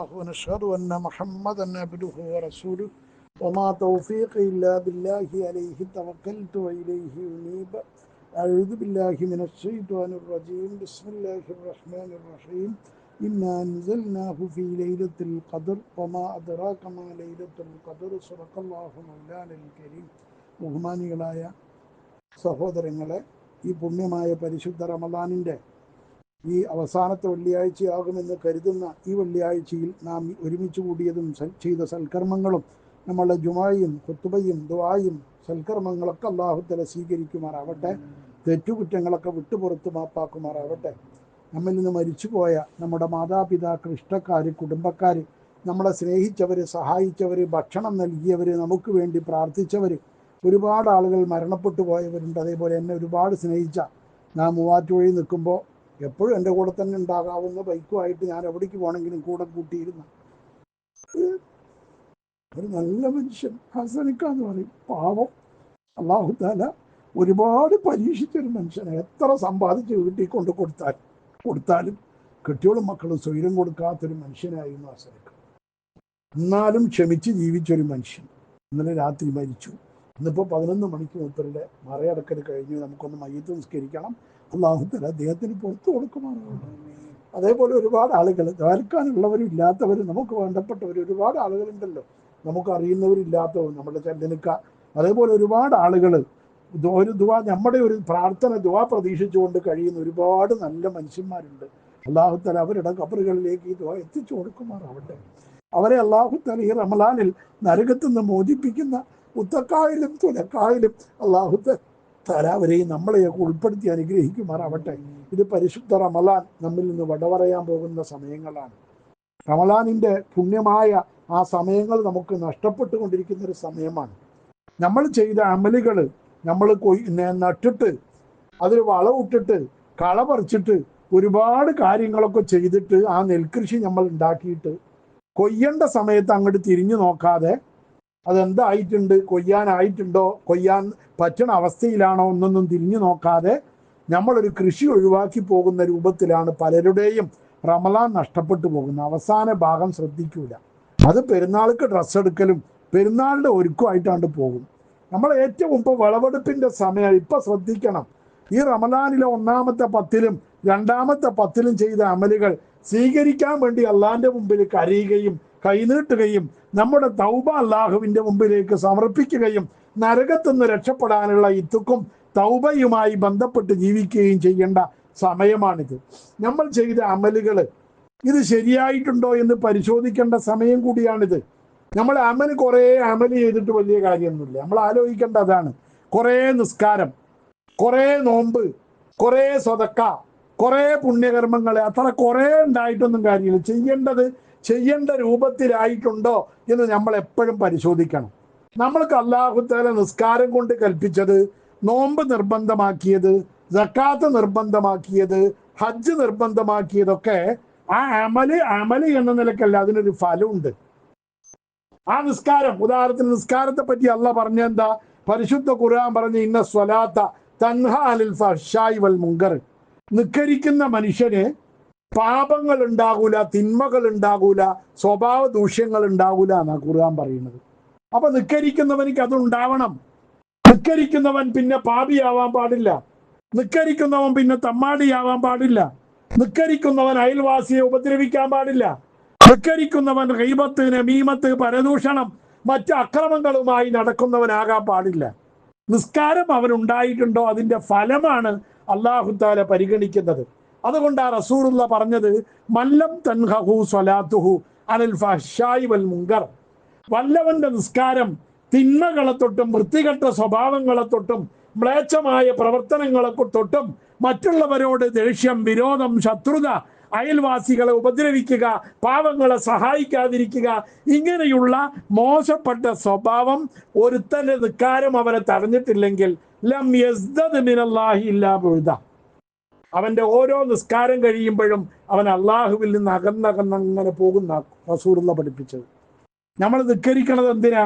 ونشهد أن محمدا عبده ورسوله وما توفيقي إلا بالله عليه توكلت وإليه أنيب أعوذ بالله من الشيطان الرجيم بسم الله الرحمن الرحيم إنا أنزلناه في ليلة القدر وما أدراك ما ليلة القدر صدق الله مولانا الكريم ബഹുമാനികളായ സഹോദരങ്ങളെ, ഈ പുണ്യമായ പരിശുദ്ധ റമദാനിൻ്റെ ഈ അവസാനത്തെ വെള്ളിയാഴ്ചയാകുമെന്ന് കരുതുന്ന ഈ വെള്ളിയാഴ്ചയിൽ നാം ഒരുമിച്ച് കൂടിയതും ചെയ്ത സൽക്കർമ്മങ്ങളും നമ്മളുടെ ജുമായും ഖുത്ബയും ദുആയും സൽക്കർമ്മങ്ങളൊക്കെ അല്ലാഹു തആല സ്വീകരിക്കുമാറാവട്ടെ. തെറ്റുകുറ്റങ്ങളൊക്കെ വിട്ടുപുറത്ത് മാപ്പാക്കുമാറാവട്ടെ. നമ്മിൽ നിന്ന് മരിച്ചുപോയ നമ്മുടെ മാതാപിതാക്കൾ, ഇഷ്ടക്കാർ, കുടുംബക്കാർ, നമ്മളെ സ്നേഹിച്ചവർ, സഹായിച്ചവർ, ഭക്ഷണം നൽകിയവർ, നമുക്ക് വേണ്ടി പ്രാർത്ഥിച്ചവർ, ഒരുപാട് ആളുകൾ മരണപ്പെട്ടു പോയവരുണ്ട്. അതേപോലെ എന്നെ ഒരുപാട് സ്നേഹിച്ച, ഞാൻ മൂവാറ്റുപുഴയിൽ നിൽക്കുമ്പോൾ എപ്പോഴും എൻ്റെ കൂടെ തന്നെ ഉണ്ടാകാവുന്ന ബൈക്കുമായിട്ട് ഞാൻ എവിടേക്ക് പോകണമെങ്കിലും കൂടെ കൂട്ടിയിരുന്ന ഒരു നല്ല മനുഷ്യൻ, ഹസനിക്കാന്ന് പറയും, പാവം. അല്ലാഹു തആല ഒരുപാട് പരീക്ഷിച്ചൊരു മനുഷ്യനെ. എത്ര സമ്പാദിച്ച് വീട്ടിൽ കൊണ്ട് കൊടുത്താലും കെട്ടിയോളും മക്കളും സ്വൈരം കൊടുക്കാത്തൊരു മനുഷ്യനായിരുന്നു ഹസനിക്ക. എന്നാലും ക്ഷമിച്ച് ജീവിച്ചൊരു മനുഷ്യൻ. ഇന്നലെ രാത്രി മരിച്ചു. ഇന്നിപ്പോൾ 11 മണിക്ക് മൂപ്പരുടെ മറയടക്കൽ കഴിഞ്ഞു. നമുക്കൊന്ന് മയ്യത്ത് നിസ്കരിക്കണം. അല്ലാഹു തആല അദ്ദേഹത്തിന് പുറത്തു കൊടുക്കുമാറാവട്ടെ. അതേപോലെ ഒരുപാട് ആളുകൾ, ദ്വാരക്കാനുള്ളവരും ഇല്ലാത്തവരും നമുക്ക് വേണ്ടപ്പെട്ടവർ ഒരുപാട് ആളുകളുണ്ടല്ലോ, നമുക്ക് അറിയുന്നവരില്ലാത്തവരും, നമ്മുടെ ചെല്ലനിക്ക, അതേപോലെ ഒരുപാട് ആളുകൾ ഒരു നമ്മുടെ ഒരു പ്രാർത്ഥന പ്രതീക്ഷിച്ചുകൊണ്ട് കഴിയുന്ന ഒരുപാട് നല്ല മനുഷ്യന്മാരുണ്ട്. അല്ലാഹു തആല അവരുടെ ഖബറുകളിലേക്ക് ഈ ദുആ എത്തിച്ചു കൊടുക്കുമാറാവട്ടെ. അവരെ അല്ലാഹു തആല ഈ റമളാനിൽ നരകത്തിൽ നിന്ന് മോചിപ്പിക്കുന്ന ഉത്തക്കായിലും തുലക്കായിലും അല്ലാഹു തആല അവരെയും നമ്മളെയൊക്കെ ഉൾപ്പെടുത്തി അനുഗ്രഹിക്കുമാറാവട്ടെ. ഇത് പരിശുദ്ധ റമളാൻ നമ്മിൽ നിന്ന് വട പറയാൻ പോകുന്ന സമയങ്ങളാണ്. റമളാനിൻ്റെ പുണ്യമായ ആ സമയങ്ങൾ നമുക്ക് നഷ്ടപ്പെട്ടുകൊണ്ടിരിക്കുന്ന ഒരു സമയമാണ്. നമ്മൾ ചെയ്ത അമലുകൾ നമ്മൾ നട്ടിട്ട് അതിൽ വളമിട്ടിട്ട് കള പറിച്ചിട്ട് ഒരുപാട് കാര്യങ്ങളൊക്കെ ചെയ്തിട്ട് ആ നെൽകൃഷി നമ്മൾ ഉണ്ടാക്കിയിട്ട് കൊയ്യേണ്ട സമയത്ത് അങ്ങോട്ട് തിരിഞ്ഞു നോക്കാതെ അതെന്തായിട്ടുണ്ട്, കൊയ്യാനായിട്ടുണ്ടോ, കൊയ്യാൻ പറ്റണ അവസ്ഥയിലാണോ എന്നൊന്നും തിരിഞ്ഞു നോക്കാതെ നമ്മളൊരു കൃഷി ഒഴിവാക്കി പോകുന്ന രൂപത്തിലാണ് പലരുടെയും റമളാൻ നഷ്ടപ്പെട്ടു പോകുന്നത്. അവസാന ഭാഗം ശ്രദ്ധിക്കൂല. അത് പെരുന്നാൾക്ക് ഡ്രസ്സ് എടുക്കലും പെരുന്നാളിൻ്റെ ഒരുക്കമായിട്ടാണ്ട് പോകും. നമ്മൾ ഏറ്റവും ഇപ്പോൾ വിളവെടുപ്പിൻ്റെ സമയം ഇപ്പം ശ്രദ്ധിക്കണം. ഈ റമളാനിലെ 1-ാമത്തെ 10-ലും 2-ാമത്തെ 10-ലും ചെയ്ത അമലുകൾ സ്വീകരിക്കാൻ വേണ്ടി അള്ളാഹിൻ്റെ മുമ്പിൽ കരയുകയും കൈനീട്ടുകയും നമ്മുടെ തൗബ അല്ലാഹുവിൻ്റെ മുമ്പിലേക്ക് സമർപ്പിക്കുകയും നരകത്തുനിന്ന് രക്ഷപ്പെടാനുള്ള ഇത്തുക്കും തൗബയുമായി ബന്ധപ്പെട്ട് ജീവിക്കുകയും ചെയ്യേണ്ട സമയമാണിത്. നമ്മൾ ചെയ്ത അമലുകൾ ഇത് ശരിയായിട്ടുണ്ടോ എന്ന് പരിശോധിക്കേണ്ട സമയം കൂടിയാണിത്. നമ്മൾ കുറേ അമൽ ചെയ്തിട്ട് വലിയ കാര്യമൊന്നുമില്ല. നമ്മൾ ആലോചിക്കേണ്ട അതാണ്. കുറേ നിസ്കാരം, കുറേ നോമ്പ്, കുറേ സ്വതക്ക, കുറേ പുണ്യകർമ്മങ്ങൾ, അത്ര കുറേ ഉണ്ടായിട്ടൊന്നും കാര്യമില്ല. ചെയ്യേണ്ട രൂപത്തിലായിട്ടുണ്ടോ എന്ന് നമ്മൾ എപ്പോഴും പരിശോധിക്കണം. നമ്മൾക്ക് അല്ലാഹു തആല നിസ്കാരം കൊണ്ട് കൽപ്പിച്ചത്, നോമ്പ് നിർബന്ധമാക്കിയത്, സക്കാത്ത് നിർബന്ധമാക്കിയത്, ഹജ്ജ് നിർബന്ധമാക്കിയതൊക്കെ ആ അമല് എന്ന നിലക്കല്ല, അതിനൊരു ഫലമുണ്ട്. ആ നിസ്കാരം, ഉദാഹരണത്തിന് നിസ്കാരത്തെ പറ്റി അല്ലാഹ് പറഞ്ഞെന്താ? പരിശുദ്ധ ഖുർആൻ പറഞ്ഞ ഇന്ന സ്വലാത്ത തൻഹാ അനിൽ ഫഹ്ശായി വൽ മുൻകർ. നിസ്കരിക്കുന്ന മനുഷ്യന് പാപങ്ങൾ ഉണ്ടാകൂല, തിന്മകൾ ഉണ്ടാകൂല, സ്വഭാവ ദൂഷ്യങ്ങൾ ഉണ്ടാകൂല എന്നാ ഖുർആൻ പറയുന്നത്. അപ്പൊ നിസ്കരിക്കുന്നവനിക്ക് അതുണ്ടാവണം. നിസ്കരിക്കുന്നവൻ പിന്നെ പാപിയാവാൻ പാടില്ല. നിസ്കരിക്കുന്നവൻ പിന്നെ തമ്മാടിയാവാൻ പാടില്ല. നിസ്കരിക്കുന്നവൻ അയൽവാസിയെ ഉപദ്രവിക്കാൻ പാടില്ല. നിസ്കരിക്കുന്നവൻ ഗീബത്ത്, നമീമത്ത്, പരദൂഷണം, മറ്റ് അക്രമങ്ങളുമായി നടക്കുന്നവനാകാൻ പാടില്ല. നിസ്കാരം അവനുണ്ടായിട്ടുണ്ടോ അതിന്റെ ഫലമാണ് അല്ലാഹു തആല പരിഗണിക്കുന്നത്. അതുകൊണ്ടാ റസൂലുള്ളാഹി പറഞ്ഞത് മല്ലം തൻഹു സ്വലാത്തുഹു അനിൽ ഫഹ്ശായി വൽ മുൻകർ. വല്ലവന്റെ നിസ്കാരം തിന്മകളെ തൊട്ടും വൃത്തികെട്ട സ്വഭാവങ്ങളെ തൊട്ടും മ്ലേച്ഛമായ പ്രവർത്തനങ്ങളെ തൊട്ടും മറ്റുള്ളവരോട് ദേഷ്യം, വിരോധം, ശത്രുത, അയൽവാസികളെ ഉപദ്രവിക്കുക, പാവങ്ങളെ സഹായിക്കാതിരിക്കുക, ഇങ്ങനെയുള്ള മോശപ്പെട്ട സ്വഭാവം ഒരുത്തന്റെ നിസ്കാരം അവനെ തടഞ്ഞിട്ടില്ലെങ്കിൽ ലം യസ്ദദ് മിനല്ലാഹി ഇല്ലാ ബുഅദ. അവന്റെ ഓരോ നിസ്കാരം കഴിയുമ്പോഴും അവൻ അള്ളാഹുവിൽ നിന്ന് അകന്നങ്ങനെ പോകുന്ന റസൂലുള്ളാഹി പഠിപ്പിച്ചത്. നമ്മൾ നിസ്കരിക്കണത് എന്തിനാ?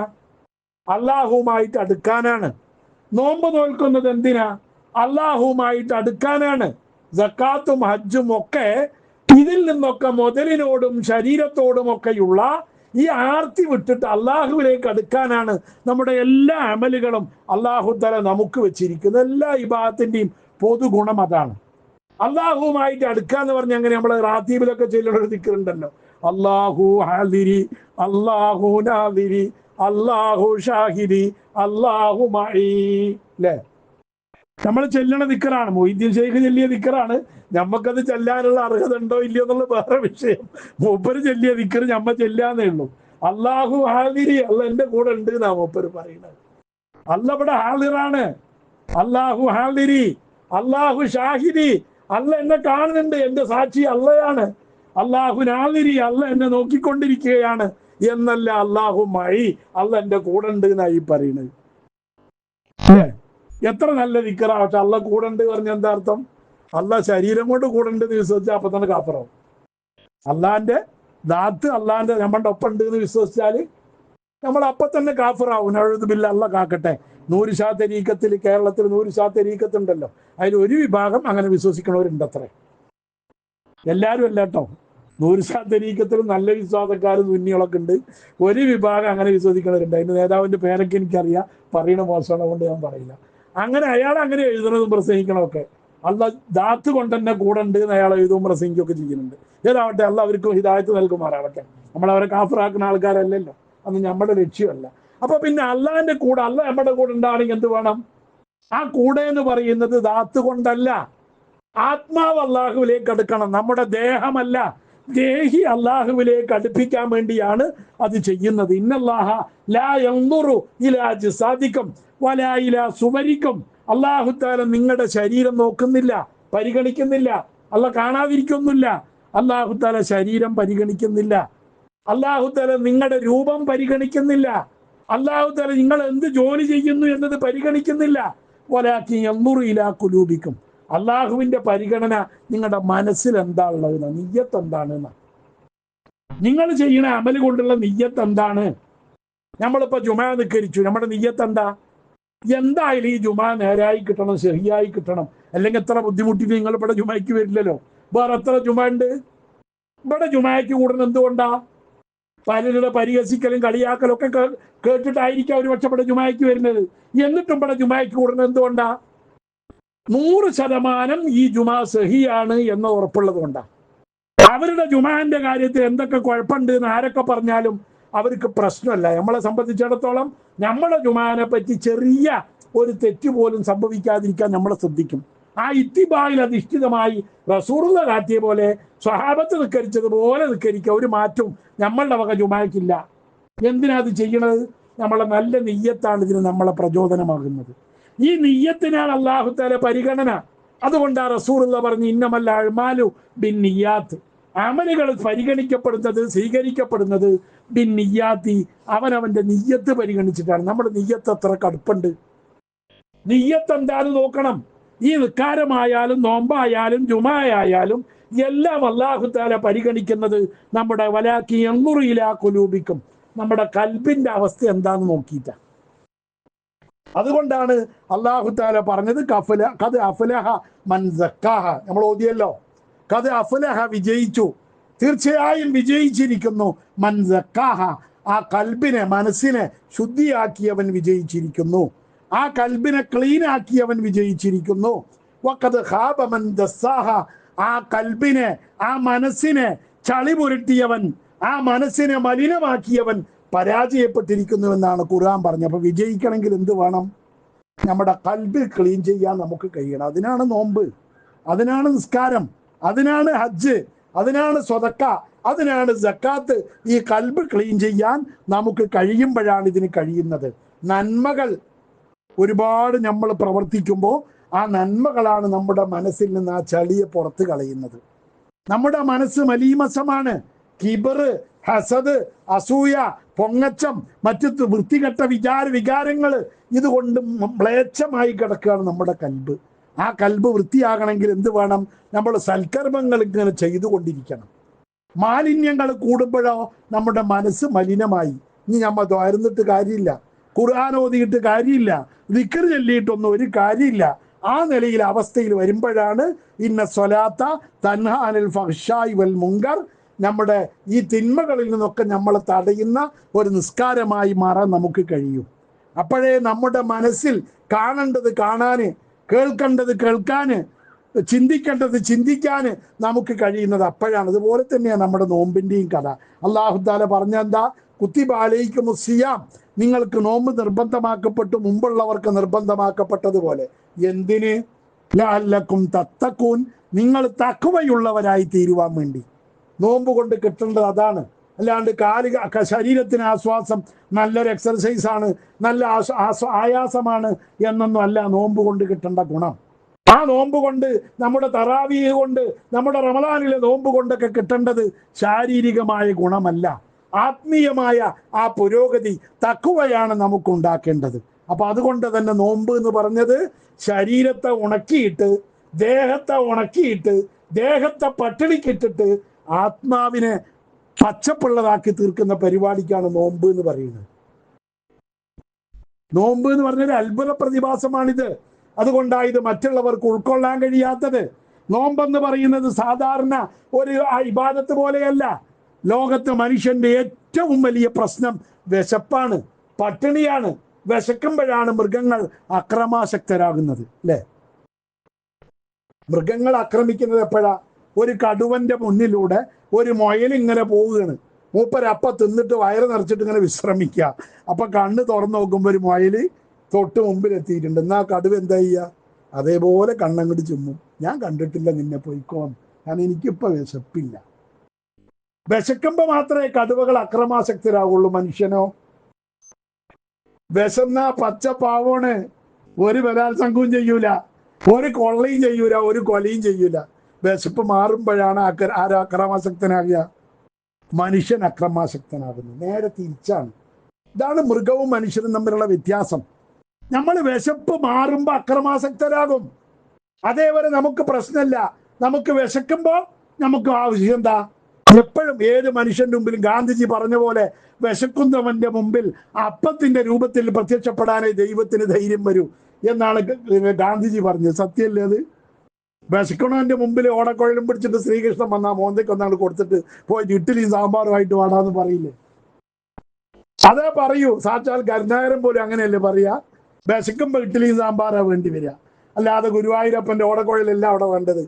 അള്ളാഹുവുമായിട്ട് അടുക്കാനാണ്. നോമ്പ് നോൽക്കുന്നത് എന്തിനാ? അള്ളാഹുവുമായിട്ട് അടുക്കാനാണ്. സക്കാത്തും ഹജ്ജും ഒക്കെ ഇതിൽ നിന്നൊക്കെ മുതലിനോടും ശരീരത്തോടുമൊക്കെയുള്ള ഈ ആർത്തി വിട്ടിട്ട് അള്ളാഹുവിലേക്ക് അടുക്കാനാണ് നമ്മുടെ എല്ലാ അമലുകളും അള്ളാഹു തആല നമുക്ക് വെച്ചിരിക്കുന്നത്. എല്ലാ ഇബാദത്തിന്റെയും പൊതു ഗുണം അതാണ്. അള്ളാഹുവുമായിട്ട് അടുക്കാന്ന് പറഞ്ഞ അങ്ങനെ നമ്മൾ റാത്തീബിലൊക്കെ ചൊല്ലുന്ന ഒരു ദിക്റുണ്ടല്ലോ, അള്ളാഹു ഹാദിരി, അള്ളാഹു നാദിരി, അള്ളാഹു ഷാഹിദി, അള്ളാഹു മഈ. അല്ലേ? നമ്മൾ ചെല്ലണ ദിക്റാണ്, മൊയ്തീൻ ശൈഖ് ചൊല്ലിയ ദിക്റാണ്. നമ്മക്കത് ചെല്ലാനുള്ള അർഹത ഉണ്ടോ ഇല്ലയോ എന്നുള്ള വേറെ വിഷയം. മൂപ്പര് ചൊല്ലിയ ദിക്റ് നമ്മ ചെല്ലാന്നേ ഉള്ളൂ. അള്ളാഹു ഹാദിരി, അല്ല എന്റെ കൂടെ ഉണ്ട് എന്നാ മൂപ്പര് പറയുന്നത്. അല്ല ഇവിടെ ഹാദിറാണ്. അള്ളാഹു ഹാദിരി, അള്ളാഹു ഷാഹിദി, അല്ല എന്നെ കാണുന്നുണ്ട്, എന്റെ സാക്ഷി അള്ളയാണ്. അള്ളാഹു നാദിരി, അല്ല എന്നെ നോക്കിക്കൊണ്ടിരിക്കുകയാണ് എന്നല്ല. അള്ളാഹു മഈ, അല്ല എന്റെ കൂടെ ഉണ്ട് എന്നായി പറയുന്നത്. എത്ര നല്ല ദിക്റാ. പക്ഷെ അല്ല കൂടെ ഉണ്ട് പറഞ്ഞ എന്താ അർത്ഥം? അല്ല ശരീരം കൊണ്ട് കൂടെ ഉണ്ട് എന്ന് വിശ്വസിച്ചാൽ അപ്പൊ തന്നെ കാഫറാവും. അള്ളാന്റെ ദാത്ത് അള്ളാന്റെ നമ്മളുടെ ഒപ്പം ഉണ്ട് എന്ന് വിശ്വസിച്ചാല് നമ്മൾ അപ്പൊ തന്നെ കാഫറാവും. നഅൂദുബില്ല, അല്ല കാക്കട്ടെ. 100 ശാ തരീഖത്തിൽ, കേരളത്തിൽ 100 ശാ തരീഖത്ത് ഉണ്ടല്ലോ, അതിൽ ഒരു വിഭാഗം അങ്ങനെ വിശ്വസിക്കണവരുണ്ടത്രേ. എല്ലാവരും അല്ല കേട്ടോ. 100 ശാ തരീഖത്തിൽ നല്ല വിശ്വാസക്കാരും സുന്നികളൊക്കെ ഉണ്ട്. ഒരു വിഭാഗം അങ്ങനെ വിശ്വസിക്കണവരുണ്ട്. അതിന്റെ നേതാവിന്റെ പേരൊക്കെ എനിക്കറിയാം, പറയണ മോശമാണ്, കൊണ്ട് ഞാൻ പറയില്ല. അങ്ങനെ അയാൾ അങ്ങനെ എഴുതുന്നതും പ്രസംഗിക്കണമൊക്കെ അല്ല ദാത്ത് കൊണ്ട് തന്നെ കൂടെ ഉണ്ട് എന്ന് അയാൾ എഴുതും പ്രസംഗിക്കുകയൊക്കെ ചെയ്യുന്നുണ്ട്. ഏതാവട്ടെ, അല്ല അവർക്ക് ഹിദായത്ത് നൽകുമാറാവട്ടെ. നമ്മളവരെ കാഫറാക്കുന്ന ആൾക്കാരല്ലല്ലോ, അത് നമ്മുടെ ലക്ഷ്യമല്ല. അപ്പൊ പിന്നെ അള്ളാന്റെ കൂടെ, അല്ല നമ്മുടെ കൂടെ ഉണ്ടാണെങ്കിൽ എന്ത് വേണം? ആ കൂടെ എന്ന് പറയുന്നത് ദാത്ത് കൊണ്ടല്ല, ആത്മാവ് അള്ളാഹുവിലേക്ക് അടുക്കണം. നമ്മുടെ ദേഹമല്ല, ദേഹി അള്ളാഹുവിലേക്ക് അടുപ്പിക്കാൻ വേണ്ടിയാണ് അത് ചെയ്യുന്നത്. ഇന്നല്ലാഹ ലാ യൻദുറു ഇലാ ജിസാദിക്കും വലാ ഇലാ സുവരിക്കും. അള്ളാഹു തആല നിങ്ങളുടെ ശരീരം നോക്കുന്നില്ല, പരിഗണിക്കുന്നില്ല. അല്ല കാണാതിരിക്കൊന്നുമില്ല. അള്ളാഹു തആല ശരീരം പരിഗണിക്കുന്നില്ല. അള്ളാഹു തആല നിങ്ങളുടെ രൂപം പരിഗണിക്കുന്നില്ല. അള്ളാഹു തആല നിങ്ങൾ എന്ത് ജോലി ചെയ്യുന്നു എന്നത് പരിഗണിക്കുന്നില്ല. വലാകിൻ യൻദുറു ഇലാ ഖുലൂബിക്കും. അള്ളാഹുവിന്റെ പരിഗണന നിങ്ങളുടെ മനസ്സിൽ എന്താ ഉള്ളതെന്ന്, നിയ്യത്ത് എന്താണെന്ന്, നിങ്ങൾ ചെയ്യണ അമല് കൊണ്ടുള്ള നിയ്യത്ത് എന്താണ്. നമ്മളിപ്പോ ജുമാ നിസ്കരിച്ചു, നമ്മുടെ നിയ്യത്ത് എന്താ? എന്തായാലും ഈ ജുമാ നേരായി കിട്ടണം, ശരിയായി കിട്ടണം. അല്ലെങ്കിൽ എത്ര ബുദ്ധിമുട്ടിട്ട് നിങ്ങൾ ഇവിടെ ജുമായ്ക്ക് വരില്ലല്ലോ. വേറെ എത്ര ജുമാ ഉണ്ട്. ഇവിടെ ജുമായ്ക്ക് കൂടുന്നത് എന്തുകൊണ്ടാ? പലരുടെ പരിഹസിക്കലും കളിയാക്കലും ഒക്കെ കേട്ടിട്ടായിരിക്കും അവർ പക്ഷെ ഇവിടെ ജുമായ്ക്ക് വരുന്നത്. എന്നിട്ടും ഇവിടെ ജുമായ്ക്ക് കൂടുന്നത് എന്തുകൊണ്ടാ? 100% ഈ ജുമാ സഹിയാണ് എന്ന് ഉറപ്പുള്ളത് കൊണ്ടാണ്. അവരുടെ ജുമാന്റെ കാര്യത്തിൽ എന്തൊക്കെ കുഴപ്പമുണ്ട് എന്ന് ആരൊക്കെ പറഞ്ഞാലും അവർക്ക് പ്രശ്നമല്ല. നമ്മളെ സംബന്ധിച്ചിടത്തോളം നമ്മുടെ ജുമാനെ പറ്റി ചെറിയ ഒരു തെറ്റ് പോലും സംഭവിക്കാതിരിക്കാൻ നമ്മൾ ശ്രദ്ധിക്കും. ആ ഇത്തിബായിൽ അധിഷ്ഠിതമായി റസൂലുള്ള കാട്ടിയ പോലെ സ്വഹാബത്ത് നിസ്കരിച്ചതുപോലെ നിസ്കരിക്കുക. ഒരു മാറ്റവും നമ്മളുടെ വക ജുമായ്ക്കില്ല. എന്തിനാ അത് ചെയ്യണത്? നമ്മളെ നല്ല നിയ്യത്താണ് ഇതിന് നമ്മളെ പ്രചോദനമാകുന്നത്. ഈ നിയ്യത്തിനാണ് അല്ലാഹു തആല പരിഗണന. അതുകൊണ്ടാണ് റസൂലുള്ള പറഞ്ഞു, ഇന്നമൽ അഅ്മാലു ബിന്നിയ്യാത്ത്. അമലുകൾ പരിഗണിക്കപ്പെടുന്നത്, സ്വീകരിക്കപ്പെടുന്നത് ബിന്നിയ്യാത്തി, അവനവന്റെ നിയ്യത്ത് പരിഗണിച്ചിട്ടാണ്. നമ്മുടെ നിയ്യത്ത് എത്ര കടുപ്പുണ്ട്, നിയ്യത്ത് എന്താന്ന് നോക്കണം. ഈ നിസ്കാരമായാലും നോമ്പായാലും ജുമായായാലും എല്ലാം അല്ലാഹു തആല പരിഗണിക്കുന്നത് നമ്മുടെ വലാകിൻ യൻദുറു ഇലാ ഖുലൂബിക്കും, നമ്മുടെ കൽബിന്റെ അവസ്ഥ എന്താന്ന് നോക്കിയിട്ടാണ്. അതുകൊണ്ടാണ് അല്ലാഹു തആല പറഞ്ഞത് ഖദ് അഫ്ലഹ മൻ സക്കാഹ. നമ്മൾ ഓതിയല്ലോ, ഖദ് അഫ്ലഹ, വിജയിച്ചു, തീർച്ചയായും വിജയിച്ചിരിക്കുന്നു. മൻ സക്കാഹ, ആ കൽബിനെ, മനസ്സിനെ ശുദ്ധിയാക്കിയവൻ വിജയിച്ചിരിക്കുന്നു. ആ കൽബിനെ ക്ലീൻ ആക്കിയവൻ വിജയിച്ചിരിക്കുന്നു. വഖദ് ഖാബ മൻ ദസ്സാഹ, ആ കൽബിനെ, ആ മനസ്സിനെ ചളി പുരട്ടിയവൻ, ആ മനസ്സിനെ മലിനമാക്കിയവൻ പരാജയപ്പെട്ടിരിക്കുന്നുവെന്നാണ് ഖുർആൻ പറഞ്ഞത്. അപ്പൊ വിജയിക്കണമെങ്കിൽ എന്ത് വേണം? നമ്മുടെ കൽബ് ക്ലീൻ ചെയ്യാൻ നമുക്ക് കഴിയണം. അതിനാണ് നോമ്പ്, അതിനാണ് നിസ്കാരം, അതിനാണ് ഹജ്ജ്, അതിനാണ് സ്വതക്ക, അതിനാണ് സക്കാത്ത്. ഈ കൽബ് ക്ലീൻ ചെയ്യാൻ നമുക്ക് കഴിയുമ്പോഴാണ് ഇതിന് കഴിയുന്നത്. നന്മകൾ ഒരുപാട് നമ്മൾ പ്രവർത്തിക്കുമ്പോൾ ആ നന്മകളാണ് നമ്മുടെ മനസ്സിൽ നിന്ന് ആ ചളിയെ പുറത്ത് കളയുന്നത്. നമ്മുടെ മനസ്സ് മലീമസമാണ്. കിബറ്, ഹസദ്, അസൂയ, പൊങ്ങച്ചം, മറ്റു വൃത്തികെട്ട വികാരങ്ങൾ ഇതുകൊണ്ട് മ്ലേച്ഛമായി കിടക്കുകയാണ് നമ്മുടെ കൽബ്. ആ കൽബ് വൃത്തിയാകണമെങ്കിൽ എന്ത് വേണം? നമ്മൾ സൽക്കർമ്മങ്ങൾ ഇങ്ങനെ ചെയ്തുകൊണ്ടിരിക്കണം. മാലിന്യങ്ങൾ കൂടുമ്പോഴോ നമ്മുടെ മനസ്സ് മലിനമായി. ഇനി നമ്മൾ ദ്വാരുന്നിട്ട് കാര്യമില്ല, ഖുർആൻ ഓതിയിട്ട് കാര്യമില്ല, ദിക്ർ ചൊല്ലിയിട്ടൊന്നും ഒരു കാര്യമില്ല. ആ നിലയിൽ അവസ്ഥയിൽ വരുമ്പോഴാണ് ഇന്ന സ്വലാത്ത തൻഹാ അനിൽ ഫഹ്ശായി വൽ മുങ്കർ, നമ്മുടെ ഈ തിന്മകളിൽ നിന്നൊക്കെ നമ്മൾ തടയുന്ന ഒരു നിസ്കാരമായി മാറാൻ നമുക്ക് കഴിയും. അപ്പോഴേ നമ്മുടെ മനസ്സിൽ കാണേണ്ടത് കാണാന്, കേൾക്കേണ്ടത് കേൾക്കാന്, ചിന്തിക്കേണ്ടത് ചിന്തിക്കാന് നമുക്ക് കഴിയുന്നത് അപ്പോഴാണ്. അതുപോലെ തന്നെയാണ് നമ്മുടെ നോമ്പിൻ്റെയും കഥ. അല്ലാഹു തആല പറഞ്ഞെന്താ? കുത്തിബ അലൈക്കുമുസ് സിയാം, നിങ്ങൾക്ക് നോമ്പ് നിർബന്ധമാക്കപ്പെട്ടു, മുമ്പുള്ളവർക്ക് നിർബന്ധമാക്കപ്പെട്ടതുപോലെ. എന്തിന്? ലഅല്ലക്കും തത്തഖൂൻ, നിങ്ങൾ തഖ്വയുള്ളവരായി തീരുവാൻ വേണ്ടി. നോമ്പ് കൊണ്ട് കിട്ടേണ്ടത് അതാണ്. അല്ലാണ്ട് ശരീരത്തിന് ആശ്വാസം, നല്ലൊരു എക്സർസൈസാണ്, നല്ല ആയാസമാണ് എന്നൊന്നും അല്ല നോമ്പ് കൊണ്ട് കിട്ടേണ്ട ഗുണം. ആ നോമ്പ് കൊണ്ട്, നമ്മുടെ തറാവീഹ് കൊണ്ട്, നമ്മുടെ റമദാനിലെ നോമ്പ് കൊണ്ടൊക്കെ കിട്ടേണ്ടത് ശാരീരികമായ ഗുണമല്ല, ആത്മീയമായ ആ പുരോഗതി, തഖ്വയാണ് നമുക്കുണ്ടാക്കേണ്ടത്. അപ്പൊ അതുകൊണ്ട് തന്നെ നോമ്പ് എന്ന് പറഞ്ഞത് ശരീരത്തെ ഉണക്കിയിട്ട്, ദേഹത്തെ പട്ടിണിക്കിട്ടിട്ട് ആത്മാവിനെ പച്ചപ്പുള്ളതാക്കി തീർക്കുന്ന പരിപാടിക്കാണ് നോമ്പ് എന്ന് പറയുന്നത്. നോമ്പ് എന്ന് പറഞ്ഞൊരു അത്ഭുത പ്രതിഭാസമാണിത്. അതുകൊണ്ടായത് മറ്റുള്ളവർക്ക് ഉൾക്കൊള്ളാൻ കഴിയാത്തത്. നോമ്പെന്ന് പറയുന്നത് സാധാരണ ഒരു ഇബാദത്ത് പോലെയല്ല. ലോകത്ത് മനുഷ്യന്റെ ഏറ്റവും വലിയ പ്രശ്നം വിശപ്പാണ്, പട്ടിണിയാണ്. വിശക്കുമ്പോഴാണ് മൃഗങ്ങൾ അക്രമാസക്തരാകുന്നത്, അല്ലേ? മൃഗങ്ങൾ ആക്രമിക്കുന്നത് എപ്പോഴാ? ഒരു കടുവന്റെ മുന്നിലൂടെ ഒരു മുയൽ ഇങ്ങനെ പോവുകയാണ്. മൂപ്പരപ്പ തിന്നിട്ട് വയറ് നിറച്ചിട്ട് ഇങ്ങനെ വിശ്രമിക്കുക. അപ്പൊ കണ്ണ് തുറന്നു നോക്കുമ്പോൾ ഒരു മുയല് തൊട്ട് മുമ്പിൽ എത്തിയിട്ടുണ്ട്. എന്നാ കടുവ എന്താ ചെയ്യുക? അതേപോലെ കണ്ണങ്ങോട്ട് ചുമ്മും. ഞാൻ കണ്ടിട്ടില്ല, നിന്നെ പോയിക്കോന്ന്, കാരണം എനിക്കിപ്പോ വിശപ്പില്ല. വിശക്കുമ്പോ മാത്രമേ കടുവകൾ അക്രമാസക്തരാകുള്ളൂ. മനുഷ്യനോ? വിശന്ന പച്ച പാവോണ്, ഒരു ബലാത്സംഗവും ചെയ്യൂല, ഒരു കൊള്ളയും ചെയ്യൂല, ഒരു കൊലയും ചെയ്യൂല. വിശപ്പ് മാറുമ്പോഴാണ് ആരാ അക്രമാസക്തനാകുക? മനുഷ്യൻ അക്രമാസക്തനാകുന്നു. നേരെ തിരിച്ചാണ്. ഇതാണ് മൃഗവും മനുഷ്യനും തമ്മിലുള്ള വ്യത്യാസം. നമ്മൾ വിശപ്പ് മാറുമ്പോ അക്രമാസക്തരാകും. അതേവരെ നമുക്ക് പ്രശ്നമില്ല. നമുക്ക് വിശക്കുമ്പോ നമുക്ക് ആവശ്യം എന്താ? എപ്പോഴും ഏത് മനുഷ്യന്റെ മുമ്പിലും ഗാന്ധിജി പറഞ്ഞ പോലെ വിശക്കുന്നവന്റെ മുമ്പിൽ അപ്പത്തിന്റെ രൂപത്തിൽ പ്രത്യക്ഷപ്പെടാനേ ദൈവത്തിന് ധൈര്യം വരൂ എന്നാണ് ഗാന്ധിജി പറഞ്ഞത്. സത്യമല്ലേ അത്? വിശക്കണവന്റെ മുമ്പിൽ ഓടക്കുഴലും പിടിച്ചിട്ട് ശ്രീകൃഷ്ണൻ വന്നാ മോന്തയ്ക്ക് ഒന്നാണ് കൊടുത്തിട്ട് പോയിട്ട് ഇഡ്ഡലിയും സാമ്പാറുമായിട്ട് വാടാന്ന് പറയില്ലേ? അതേ പറയൂ. സാക്ഷാൽ കരുണാകരൻ പോലും അങ്ങനെയല്ലേ പറയാ? വിശക്കുമ്പോ ഇഡ്ഡലിയും സാമ്പാറാ വേണ്ടി വരിക, അല്ലാതെ ഗുരുവായൂരപ്പന്റെ ഓടക്കുഴലല്ല അവിടെ വേണ്ടത്.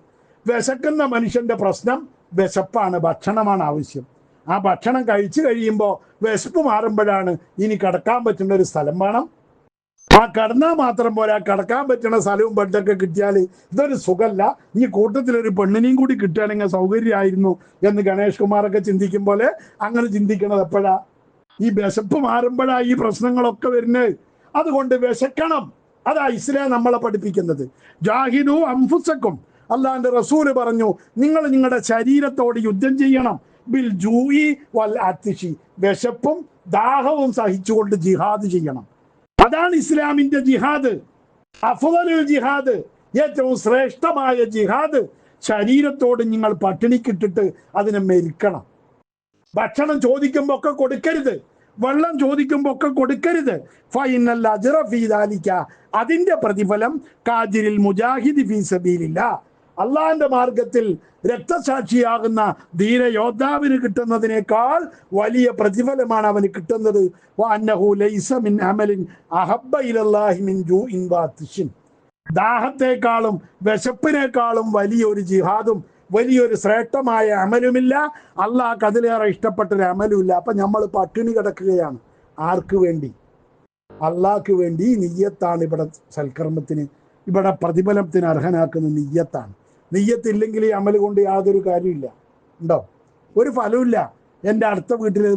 വിശക്കുന്ന മനുഷ്യന്റെ പ്രശ്നം വിശപ്പാണ്, ഭക്ഷണമാണ് ആവശ്യം. ആ ഭക്ഷണം കഴിച്ചു കഴിയുമ്പോൾ വിശപ്പ് മാറുമ്പോഴാണ് ഇനി കിടക്കാൻ പറ്റുന്ന ഒരു സ്ഥലം വേണം. ആ കിടന്നാൽ മാത്രം പോരാ, കിടക്കാൻ പറ്റുന്ന സ്ഥലവും ബെഡൊക്കെ കിട്ടിയാൽ ഇതൊരു സുഖമല്ല. ഇനി കൂട്ടത്തിലൊരു പെണ്ണിനെയും കൂടി കിട്ടുകയാണെങ്കിൽ സൗകര്യമായിരുന്നു എന്ന് ഗണേഷ് കുമാറൊക്കെ ചിന്തിക്കും പോലെ അങ്ങനെ ചിന്തിക്കണത് എപ്പോഴാ? ഈ വിശപ്പ് മാറുമ്പോഴാ ഈ പ്രശ്നങ്ങളൊക്കെ വരുന്നത്. അതുകൊണ്ട് വിശക്കണം. അതാ ഇസ്ലാം നമ്മളെ പഠിപ്പിക്കുന്നത്. ജാഹിദു അൻഫുസക്കും, അല്ലാഹുവിന്റെ റസൂല് പറഞ്ഞു, നിങ്ങൾ നിങ്ങളുടെ ശരീരത്തോട് യുദ്ധം ചെയ്യണം. ബിൽ ജൂഇ വൽ അത്ഷി, വിശപ്പും ദാഹവും സഹിച്ചുകൊണ്ട് ജിഹാദ് ചെയ്യണം. അതാണ് ഇസ്ലാമിന്റെ ജിഹാദ്. അഫ്ളലുൽ ജിഹാദ്, ഏറ്റവും ശ്രേഷ്ഠമായ ജിഹാദ്. ശരീരത്തോട് നിങ്ങൾ പട്ടിണിക്കിട്ടിട്ട് അതിനെ മെരിക്കണം. ഭക്ഷണം ചോദിക്കുമ്പോ ഒക്കെ കൊടുക്കരുത്, വെള്ളം ചോദിക്കുമ്പോ ഒക്കെ കൊടുക്കരുത്. ഫൈനൽ അജ്റ ഫീ ദാലിക, അതിന്റെ പ്രതിഫലം കാജിരിൽ മുജാഹിദി ഫീ സബീലില്ലാ, അള്ളാഹിന്റെ മാർഗത്തിൽ രക്തസാക്ഷിയാകുന്ന ധീര യോദ്ധാവിന് കിട്ടുന്നതിനേക്കാൾ വലിയ പ്രതിഫലമാണ് അവന് കിട്ടുന്നത്. വഅന്നഹു ലൈസ മിൻ അമലിൻ അഹബ്ബ ഇലല്ലാഹി മിൻ ജൂഇൻ വഅത്ഷിൻ, ദാഹത്തെക്കാളും വിശപ്പിനേക്കാളും വലിയൊരു ജിഹാദും വലിയൊരു ശ്രേഷ്ഠമായ അമലുമില്ല. അള്ളാഹ്ക്ക് അതിലേറെ ഇഷ്ടപ്പെട്ടൊരു അമലുമില്ല. അപ്പൊ നമ്മൾ പട്ടിണി കിടക്കുകയാണ്. ആർക്ക് വേണ്ടി? അള്ളാഹ്ക്ക് വേണ്ടി. നിയ്യത്താണ് ഇവിടെ സൽക്കർമ്മത്തിന്, ഇവിടെ പ്രതിഫലത്തിന് അർഹനാക്കുന്ന നിയ്യത്താണ്. നിയ്യത്തില്ലെങ്കിൽ ഈ അമൽ കൊണ്ട് യാതൊരു കാര്യമില്ല. ഉണ്ടോ? ഒരു ഫലമില്ല. എൻ്റെ അടുത്ത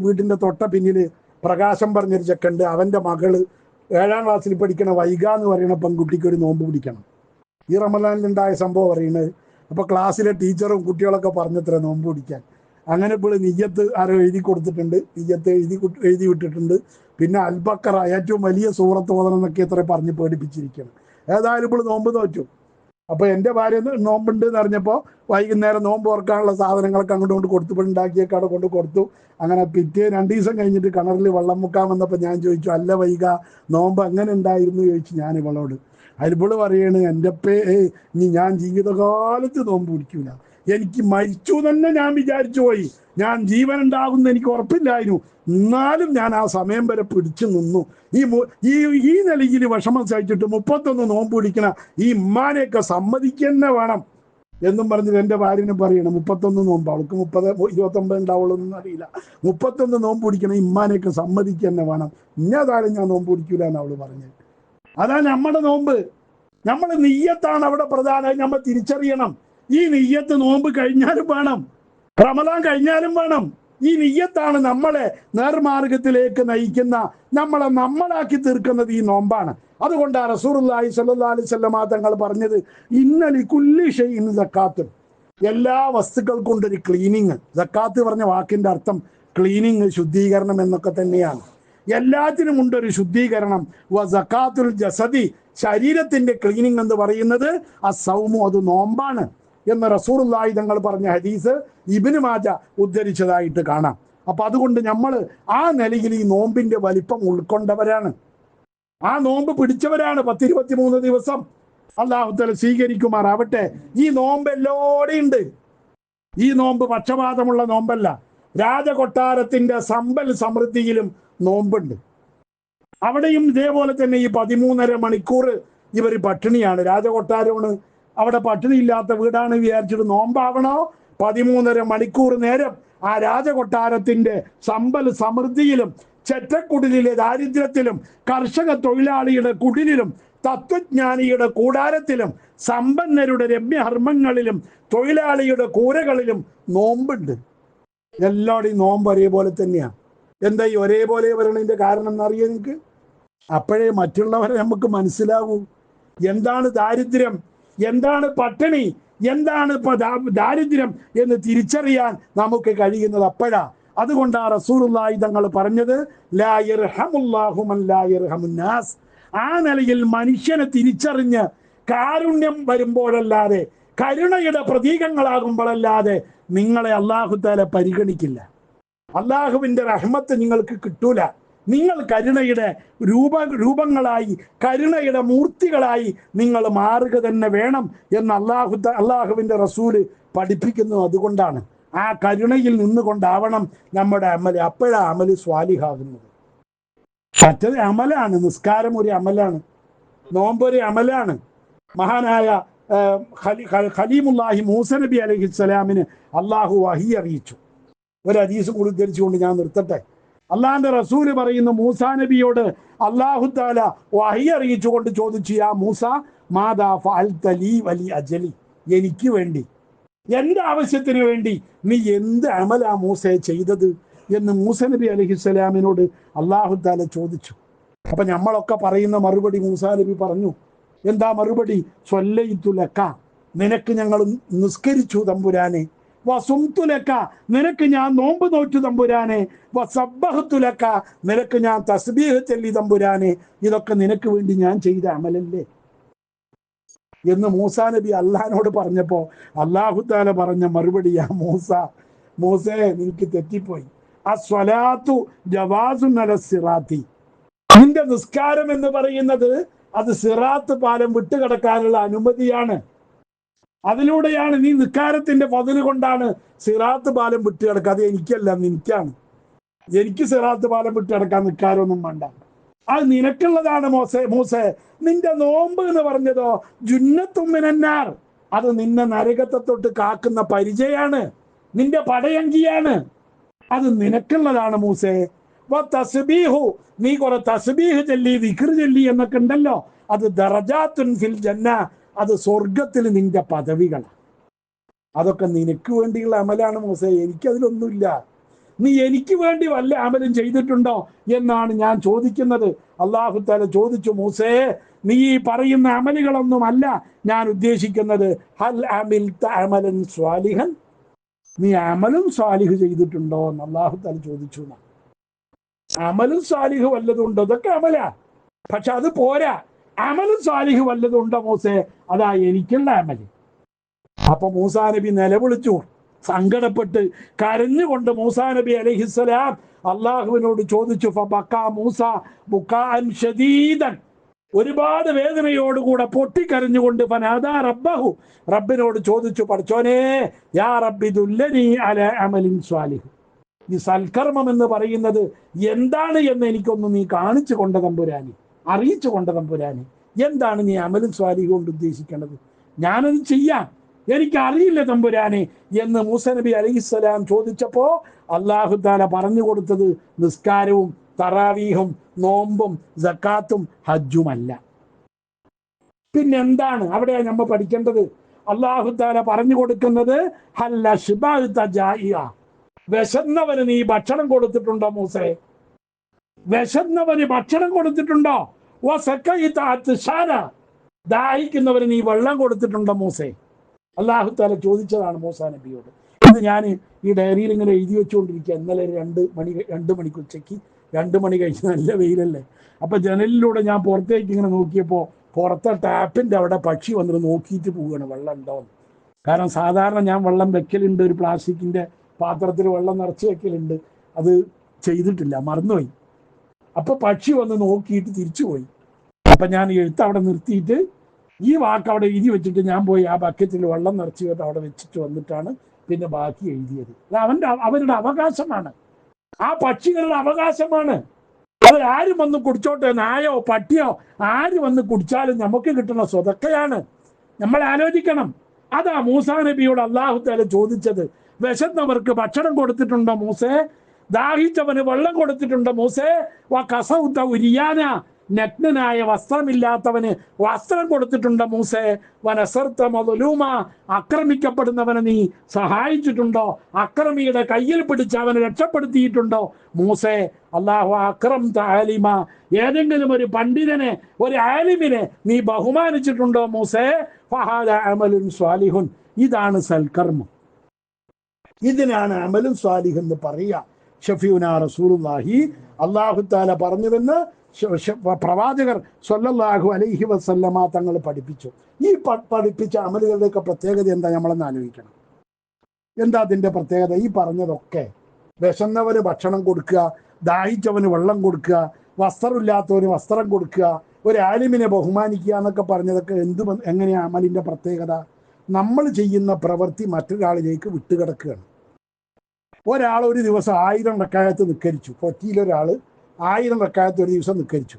വീട്ടിൻ്റെ തൊട്ട പിന്നിൽ പ്രകാശം പറഞ്ഞൊരു ചെക്കുണ്ട്. അവൻ്റെ മകള് 7ാം ക്ലാസ്സിൽ പഠിക്കണ വൈഗ എന്ന് പറയുന്ന പെൺകുട്ടിക്ക് ഒരു നോമ്പ് പിടിക്കണം. ഈ റമദാനിലുണ്ടായ സംഭവം പറയുന്നത്. അപ്പോൾ ക്ലാസ്സിലെ ടീച്ചറും കുട്ടികളൊക്കെ പറഞ്ഞത്ര നോമ്പ് പിടിക്കാൻ. അങ്ങനെ ഇപ്പോൾ നിയ്യത്ത് ആരോ എഴുതി കൊടുത്തിട്ടുണ്ട്, നിയ്യത്ത് എഴുതി വിട്ടിട്ടുണ്ട്. പിന്നെ അൽബക്കറ, ഏറ്റവും വലിയ സൂറത്ത് ഓതണം എന്നൊക്കെ എത്ര പറഞ്ഞ് പേടിപ്പിച്ചിരിക്കണം. ഏതായാലും ഇപ്പോൾ നോമ്പ് തോറ്റു. അപ്പോൾ എൻ്റെ ഭാര്യ നോമ്പുണ്ട് എന്ന് അറിഞ്ഞപ്പോൾ വൈകുന്നേരം നോമ്പ് ഓർക്കാനുള്ള സാധനങ്ങളൊക്കെ അങ്ങോട്ട് കൊണ്ട് കൊടുത്തു, ഉണ്ടാക്കിയൊക്കെ അവിടെ കൊണ്ട് കൊടുത്തു. അങ്ങനെ പിറ്റേ 2 ദിവസം കഴിഞ്ഞിട്ട് കിണറിൽ വെള്ളം മുക്കാൻ വന്നപ്പോൾ ഞാൻ ചോദിച്ചു, അല്ല വൈക നോമ്പ് എങ്ങനെ ഉണ്ടായിരുന്നു ചോദിച്ചു ഞാൻ ഇവളോട്. അതിലിപ്പോൾ പറയാണ് എൻ്റെ ഇനി ഞാൻ ജീവിതകാലത്ത് നോമ്പ് പിടിക്കൂല, എനിക്ക് മരിച്ചു തന്നെ ഞാൻ വിചാരിച്ചു പോയി, ഞാൻ ജീവൻ ഉണ്ടാകുന്ന എനിക്ക് ഉറപ്പില്ലായിരുന്നു, എന്നാലും ഞാൻ ആ സമയം വരെ പിടിച്ചു നിന്നു. ഈ നിലയിൽ വിഷമം സഹിച്ചിട്ട് 31 നോമ്പ് പിടിക്കണ ഈ ഉമ്മാനെയൊക്കെ സമ്മതിക്കന്നെ വേണം എന്നും പറഞ്ഞിട്ട് എൻ്റെ ഭാര്യനെ പറയണം. 31 നോമ്പ്, അവൾക്ക് 29 ഉണ്ടാവുള്ളൂ എന്നൊന്നും അറിയില്ല. 31 നോമ്പ് പിടിക്കണം, ഇമ്മാനെയൊക്കെ സമ്മതിക്കന്നെ വേണം. ഇന്നതായാലും ഞാൻ നോമ്പ് പിടിക്കൂല എന്ന് അവള് പറഞ്ഞത്. അതാ നമ്മുടെ നോമ്പ്. നമ്മളെ നെയ്യത്താണ് അവിടെ പ്രധാനം. നമ്മൾ തിരിച്ചറിയണം. ഈ നെയ്യത്ത് നോമ്പ് കഴിഞ്ഞാലും വേണം, റമദാൻ കഴിഞ്ഞാലും വേണം. ഈ നെയ്യത്താണ് നമ്മളെ നേർമാർഗത്തിലേക്ക് നയിക്കുന്ന, നമ്മളാക്കി തീർക്കുന്നത് ഈ നോമ്പാണ്. അതുകൊണ്ടാണ് റസൂലുള്ളാഹി സ്വല്ലല്ലാഹു അലൈഹി വസല്ലം തങ്ങൾ പറഞ്ഞത്, ഇന്നലി കുല്ലി ഷൈഇൻ സക്കാത്ത്. എല്ലാ വസ്തുക്കൾക്കും ഒരു ക്ലീനിങ്. സക്കാത്ത് പറഞ്ഞ വാക്കിന്റെ അർത്ഥം ക്ലീനിങ്, ശുദ്ധീകരണം എന്നൊക്കെ തന്നെയാണ്. എല്ലാത്തിനും ഉണ്ടൊരു ശുദ്ധീകരണം. വ സക്കാത്തുൽ ജസദി, ശരീരത്തിന്റെ ക്ലീനിങ് എന്ന് പറയുന്നത് അസ്സൗമു, അത് നോമ്പാണ് എന്ന് റസൂലുള്ളാഹി തങ്ങൾ പറഞ്ഞ ഹദീസ് ഇബ്നു മാജ ഉദ്ധരിച്ചതായിട്ട് കാണാം. അപ്പൊ അതുകൊണ്ട് നമ്മൾ ആ നിലയിൽ ഈ നോമ്പിന്റെ വലിപ്പം ഉൾക്കൊണ്ടവരാണ്, ആ നോമ്പ് പിടിച്ചവരാണ്. 10-23 ദിവസം അല്ലാഹു തആല സ്വീകരിക്കുമാറാവട്ടെ. ഈ നോമ്പ് എല്ലാവിടെയും ഉണ്ട്. ഈ നോമ്പ് പക്ഷപാതമുള്ള നോമ്പല്ല. രാജകൊട്ടാരത്തിന്റെ സമ്പൽ സമൃദ്ധിയിലും നോമ്പുണ്ട്. അവിടെയും ഇതേപോലെ തന്നെ ഈ 13.5 മണിക്കൂർ ഇവർ പട്ടിണിയാണ്. രാജകൊട്ടാരമാണ്, അവിടെ പട്ടിണി ഇല്ലാത്ത വീടാണ് വിചാരിച്ചിട്ട് നോമ്പാവണോ? 13.5 മണിക്കൂർ നേരം ആ രാജകൊട്ടാരത്തിന്റെ സമ്പൽ സമൃദ്ധിയിലും ചെറ്റക്കുടിലെ ദാരിദ്ര്യത്തിലും കർഷക തൊഴിലാളിയുടെ കുടിലിലും തത്വജ്ഞാനിയുടെ കൂടാരത്തിലും സമ്പന്നരുടെ രമ്യഹർമ്മങ്ങളിലും തൊഴിലാളിയുടെ കൂരകളിലും നോമ്പുണ്ട്. എല്ലാവരുടെയും നോമ്പ് ഒരേപോലെ തന്നെയാണ്. എന്താ ഈ ഒരേപോലെ വരണതിന്റെ കാരണം എന്നറിയാം നിങ്ങൾക്ക്? അപ്പോഴേ മറ്റുള്ളവരെ നമുക്ക് മനസ്സിലാവൂ. എന്താണ് ദാരിദ്ര്യം, എന്താണ് പട്ടിണി, എന്താണ് ദാരിദ്ര്യം എന്ന് തിരിച്ചറിയാൻ നമുക്ക് കഴിയുന്നത് അപ്പോഴാ. അതുകൊണ്ടാണ് റസൂലുള്ളാഹി തങ്ങൾ പറഞ്ഞത്, ലാ യർഹമുല്ലാഹു മൻ ലാ യർഹമുന്നാസ്. ആ നിലയിൽ മനുഷ്യനെ തിരിച്ചറിഞ്ഞ് കാരുണ്യം വരുമ്പോഴല്ലാതെ, കരുണയുടെ പ്രതീകങ്ങളാകുമ്പോഴല്ലാതെ നിങ്ങളെ അല്ലാഹു തആല പരിഗണിക്കില്ല. അള്ളാഹുവിന്റെ റഹ്മത്ത് നിങ്ങൾക്ക് കിട്ടൂല. നിങ്ങൾ കരുണയുടെ രൂപങ്ങളായി, കരുണയുടെ മൂർത്തികളായി നിങ്ങൾ മാറുക തന്നെ വേണം എന്ന് അള്ളാഹുവിന്റെ റസൂല് പഠിപ്പിക്കുന്നു. അതുകൊണ്ടാണ് ആ കരുണയിൽ നിന്നുകൊണ്ടാവണം നമ്മുടെ അമല്. അപ്പോഴാണ് അമല് സ്വാലിഹാകുന്നത്. മറ്റത് അമലാണ്. നിസ്കാരം ഒരു അമലാണ്, നോമ്പൊരു അമലാണ്. മഹാനായ ഖലീമുല്ലാഹി മൂസ നബി അലൈഹിസ്സലാമിന് അള്ളാഹു വഹി അറിയിച്ചു. ഒരു ഹദീസ് കൂടി ഉദ്ധരിച്ചുകൊണ്ട് ഞാൻ നിർത്തട്ടെ. അള്ളാഹിന്റെ റസൂല് പറയുന്നു, മൂസാ നബിയോട് അല്ലാഹു തആല വഹി അറിയിച്ചുകൊണ്ട് ചോദിച്ചു, യാ മൂസ മാദാ ഫഅൽത ലീ വലി അജലി, എനിക്ക് വേണ്ടി, എൻ്റെ ആവശ്യത്തിന് വേണ്ടി നീ എന്ത് അമലാ മൂസയെ ചെയ്തത് എന്ന് മൂസ നബി അലൈഹിസ്സലാമിനോട് അല്ലാഹു തആല ചോദിച്ചു. അപ്പൊ നമ്മളൊക്കെ പറയുന്ന മറുപടി മൂസാ നബി പറഞ്ഞു. എന്താ മറുപടി? സ്വല്ലൈതു ലക, നിനക്ക് ഞങ്ങൾ നിസ്കരിച്ചു തമ്പുരാനെ. വസുംതു ലക, നിനക്ക് ഞാൻ നോമ്പ് നോറ്റു തമ്പുരാനെ. വസബ്ബഹ്തു ലക, നിനക്ക് ഞാൻ തസ്ബീഹ് ചൊല്ലി തമ്പുരാനെ. ഇതൊക്കെ നിനക്ക് വേണ്ടി ഞാൻ ചെയ്ത അമലല്ലേ എന്ന് മൂസാ നബി അള്ളാഹിനോട് പറഞ്ഞപ്പോ അല്ലാഹു തആല പറഞ്ഞ മറുപടി, യാ മൂസേ നിനക്ക് തെറ്റിപ്പോയി. അസ്വലാത്തു ജവാസുൻ അല സിറാത്തി, നിന്റെ നിസ്കാരം എന്ന് പറയുന്നത് അത് സിറാത്ത് പാലം വിട്ടുകിടക്കാനുള്ള അനുമതിയാണ്. അതിലൂടെയാണ് നീ നിസ്കാരത്തിന്റെ ഫദ്ല് കൊണ്ടാണ് സിറാത്ത് പാലം വിട്ടുകിടക്കുക. അത് എനിക്കല്ല, നിനക്കാണ്. എനിക്ക് സിറാത്ത് പാലം വിട്ടുകിടക്കാൻ നിൽക്കാരൊന്നും വേണ്ട, അത് നിനക്കുള്ളതാണ് മൂസേ. നിന്റെ നോമ്പ് എന്ന് പറഞ്ഞതോ ജുന്നത്തും മിനന്നാർ, അത് നിന്നെ നരകത്തെ തൊട്ട് കാക്കുന്ന പരിചയാണ്, നിന്റെ പടയങ്കിയാണ്, അത് നിനക്കുള്ളതാണ് മൂസേ. തസ്ബീഹു, നീ കുറെ തസ്ബീഹ് ചൊല്ലി ദിക്ർ ചൊല്ലി എന്നൊക്കെ ഉണ്ടല്ലോ, അത് ദറജാത്തുൻ ഫിൽ ജന്ന, അത് സ്വർഗത്തിൽ നിന്റെ പദവികളാണ്. അതൊക്കെ നിനക്ക് വേണ്ടിയുള്ള അമലാണ് മൂസേ, എനിക്കതിലൊന്നുമില്ല. നീ എനിക്ക് വേണ്ടി വല്ല അമലും ചെയ്തിട്ടുണ്ടോ എന്നാണ് ഞാൻ ചോദിക്കുന്നത്. അല്ലാഹു തആല ചോദിച്ചു, മൂസേ നീ പറയുന്ന അമലുകളൊന്നുമല്ല ഞാൻ ഉദ്ദേശിക്കുന്നത്. ഹൽ അമിൽത അമലൻ സ്വാലിഹൻ, നീ അമലും സ്വാലിഹ് ചെയ്തിട്ടുണ്ടോ എന്ന് അല്ലാഹു തആല ചോദിച്ചു. അമലും സ്വാലിഹ് വല്ലതും ഉണ്ടോ? അതൊക്കെ അമലാ, പക്ഷെ അത് പോരാ. അമലും സ്വാലിഹ് വല്ലതും ഉണ്ടോ മൂസേ? അതാ എനിക്കുള്ള അമല്. അപ്പൊ മൂസാ നബി നിലവിളിച്ചു, സങ്കടപ്പെട്ട് കരഞ്ഞുകൊണ്ട് മൂസാ നബി അലൈഹിസ്സലാം അള്ളാഹുവിനോട് ചോദിച്ചു. ഫബക്കാ മൂസ ബുകാഅൻ ശദീദൻ, ഒരുപാട് വേദനയോടുകൂടെ പൊട്ടിക്കരഞ്ഞുകൊണ്ട് ഫനാദാ റബ്ബഹു, റബ്ബിനോട് ചോദിച്ചു, പഠിച്ചോനെ യാ റബ്ബി ദുല്ലനി അലാ അമലിൻ സ്വാലിഹ്, ഈ സൽക്കർമ്മം എന്ന് പറയുന്നത് എന്താണ് എന്ന് എനിക്കൊന്ന് നീ കാണിച്ചു കൊണ്ട തമ്പുരാനി, അറിയിച്ചു കൊണ്ട തമ്പുരാനി, എന്താണ് നീ അമലും സ്വാലിഹ് കൊണ്ട് ഉദ്ദേശിക്കേണ്ടത്? ഞാനത് ചെയ്യാം, എനിക്ക് അറിയില്ല തമ്പുരാനെ എന്ന് മൂസ നബി അലൈഹിസ്സലാം ചോദിച്ചപ്പോ അല്ലാഹു തആല പറഞ്ഞു കൊടുത്തത് നിസ്കാരവും തറാവീഹും നോമ്പും സക്കാത്തും ഹജ്ജുമല്ല. പിന്നെന്താണ് അവിടെ നമ്മൾ പഠിക്കേണ്ടത്? അല്ലാഹു തആല പറഞ്ഞു കൊടുക്കുന്നത് ഹല്ല ശിബഅത ജാഇഅ, വിശന്നവന് നീ ഭക്ഷണം കൊടുത്തിട്ടുണ്ടോ മൂസേ? വിശന്നവന് ഭക്ഷണം കൊടുത്തിട്ടുണ്ടോ? വസഖൈത അത്ശാന, ദാഹിക്കുന്നവന് നീ വെള്ളം കൊടുത്തിട്ടുണ്ടോ മൂസേ? അല്ലാഹു തആല ചോദിച്ചതാണ് മൂസാ നബിയോട്. ഇത് ഞാൻ ഈ ഡയറിയിൽ ഇങ്ങനെ എഴുതി വെച്ചുകൊണ്ടിരിക്കുക. ഇന്നലെ 2 മണിക്ക് ഉച്ചയ്ക്ക് 2 മണി കഴിഞ്ഞ് നല്ല വെയിലല്ലേ, അപ്പൊ ജനലിലൂടെ ഞാൻ പുറത്തേക്ക് ഇങ്ങനെ നോക്കിയപ്പോൾ പുറത്തെ ടാപ്പിന്റെ അവിടെ പക്ഷി വന്നിട്ട് നോക്കിയിട്ട് പോവുകയാണ് വെള്ളം ഉണ്ടോന്ന്. കാരണം സാധാരണ ഞാൻ വെള്ളം വെക്കലുണ്ട്, ഒരു പ്ലാസ്റ്റിക്കിന്റെ പാത്രത്തിൽ വെള്ളം നിറച്ച് വെക്കലുണ്ട്, അത് ചെയ്തിട്ടില്ല, മറന്നുപോയി. അപ്പൊ പക്ഷി വന്ന് നോക്കിയിട്ട് തിരിച്ചുപോയി. അപ്പൊ ഞാൻ എഴുത്ത് അവിടെ നിർത്തിയിട്ട് ഈ വാക്ക് അവിടെ എഴുതി വെച്ചിട്ട് ഞാൻ പോയി ആ ബക്കറ്റിൽ വെള്ളം നിറച്ച് അവിടെ വെച്ചിട്ട് വന്നിട്ടാണ് പിന്നെ ബാക്കി എഴുതിയത്. അത് അവരുടെ അവകാശമാണ്, ആ പക്ഷികളുടെ അവകാശമാണ്. അത് ആര് വന്ന് കുടിച്ചോട്ടെ, നായോ പട്ടിയോ ആര് വന്ന് കുടിച്ചാലും നമുക്ക് കിട്ടുന്ന സ്വതക്കയാണ്. നമ്മൾ ആലോചിക്കണം. അതാ മൂസാ നബിയോട് അല്ലാഹു തആല ചോദിച്ചത്. വിശന്നവർക്ക് ഭക്ഷണം കൊടുത്തിട്ടുണ്ടോ മൂസേ? ദാഹിച്ചവന് വെള്ളം കൊടുത്തിട്ടുണ്ടോ മൂസേ? വകസൗത ഉരിയാന, നഗ്നനായ വസ്ത്രമില്ലാത്തവന് വസ്ത്രം കൊടുത്തിട്ടുണ്ടോ മൂസേ? വനസർത്ത മദ്ലൂമ, ആക്രമിക്കപ്പെടുന്നവനെ നീ സഹായിച്ചിട്ടുണ്ടോ? അക്രമിയുടെ കയ്യിൽ പിടിച്ച് അവനെ രക്ഷപ്പെടുത്തിയിട്ടുണ്ടോ മൂസേ? അല്ലാഹു അക്രം ആലിമ, ഏതെങ്കിലും ഒരു പണ്ഡിതനെ, ഒരു ആലിമിനെ നീ ബഹുമാനിച്ചിട്ടുണ്ടോ മൂസേ? ഫഹാദ അമലുൻ സ്വാലിഹുൻ, ഇതാണ് സൽക്കർമ്മം, ഇതിനാണ് അമലുൻ സ്വാലിഹ് എന്ന് പറയുക. ഷഫീഉനാ റസൂലുള്ളാഹി, അല്ലാഹു തആല പറഞ്ഞതെന്ന് പ്രവാചകർ സ്വല്ലല്ലാഹു അലൈഹി വസല്ലമ തങ്ങൾ പഠിപ്പിച്ചു. ഈ പഠിപ്പിച്ച അമലുകളുടെയൊക്കെ പ്രത്യേകത എന്താ നമ്മളൊന്ന് ആലോചിക്കണം. എന്താ അതിൻ്റെ പ്രത്യേകത? ഈ പറഞ്ഞതൊക്കെ വിശന്നവന് ഭക്ഷണം കൊടുക്കുക, ദാഹിച്ചവന് വെള്ളം കൊടുക്കുക, വസ്ത്രമില്ലാത്തവന് വസ്ത്രം കൊടുക്കുക, ഒരു ആലിമിനെ ബഹുമാനിക്കുക എന്നൊക്കെ പറഞ്ഞതൊക്കെ എങ്ങനെയാണ് അമലിൻ്റെ പ്രത്യേകത? നമ്മൾ ചെയ്യുന്ന പ്രവൃത്തി മറ്റൊരാളിലേക്ക് വിട്ടുകിടക്കുകയാണ്. ഒരാൾ ഒരു ദിവസം 1000 റക്അത്ത് നിസ്കരിച്ചു. കൊച്ചിയിലൊരാൾ 1000 റക്അത്ത് ഒരു ദിവസം നിസ്കരിച്ചു.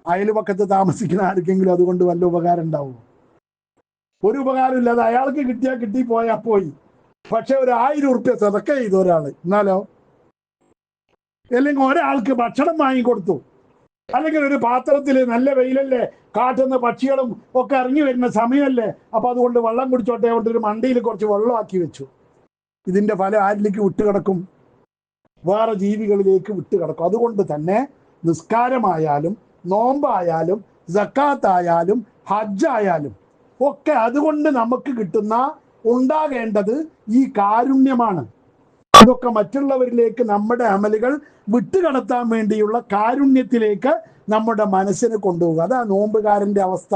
അയൽപക്കത്ത് താമസിക്കുന്ന ആർക്കെങ്കിലും അതുകൊണ്ട് വല്ല ഉപകാരം ഉണ്ടാവുമോ? ഒരു ഉപകാരമില്ലാതെ അയാൾക്ക് കിട്ടിയാൽ കിട്ടി, പോയാൽ പോയി. പക്ഷെ ഒരു 1000 ഉറുപ്യ സദക്ക ചെയ്തു ഒരാൾ, എന്നാലോ? അല്ലെങ്കിൽ ഒരാൾക്ക് ഭക്ഷണം വാങ്ങിക്കൊടുത്തു, അല്ലെങ്കിൽ ഒരു പാത്രത്തിൽ നല്ല വെയിലല്ലേ, കാട്ടുന്ന പക്ഷികളും ഒക്കെ ഇറങ്ങി വരുന്ന സമയമല്ലേ, അപ്പൊ അതുകൊണ്ട് വെള്ളം കുടിച്ചോട്ടെ കൊണ്ട് ഒരു മണ്ടിയിൽ കുറച്ച് വെള്ളമാക്കി വെച്ചു. ഇതിന്റെ ഫലം ആരിലേക്ക് വിട്ടുകിടക്കും? വേറെ ജീവികളിലേക്ക് വിട്ടുകിടക്കും. അതുകൊണ്ട് തന്നെ നിസ്കാരമായാലും നോമ്പായാലും സക്കാത്തായാലും ഹജ്ജായാലും ഒക്കെ അതുകൊണ്ട് നമുക്ക് കിട്ടുന്ന ഉണ്ടാകേണ്ടത് ഈ കാരുണ്യമാണ്. ഇതൊക്കെ മറ്റുള്ളവരിലേക്ക് നമ്മുടെ അമലുകൾ വിട്ടുകടത്താൻ വേണ്ടിയുള്ള കാരുണ്യത്തിലേക്ക് നമ്മുടെ മനസ്സിനെ കൊണ്ടുപോകുക. അതാ നോമ്പുകാരന്റെ അവസ്ഥ.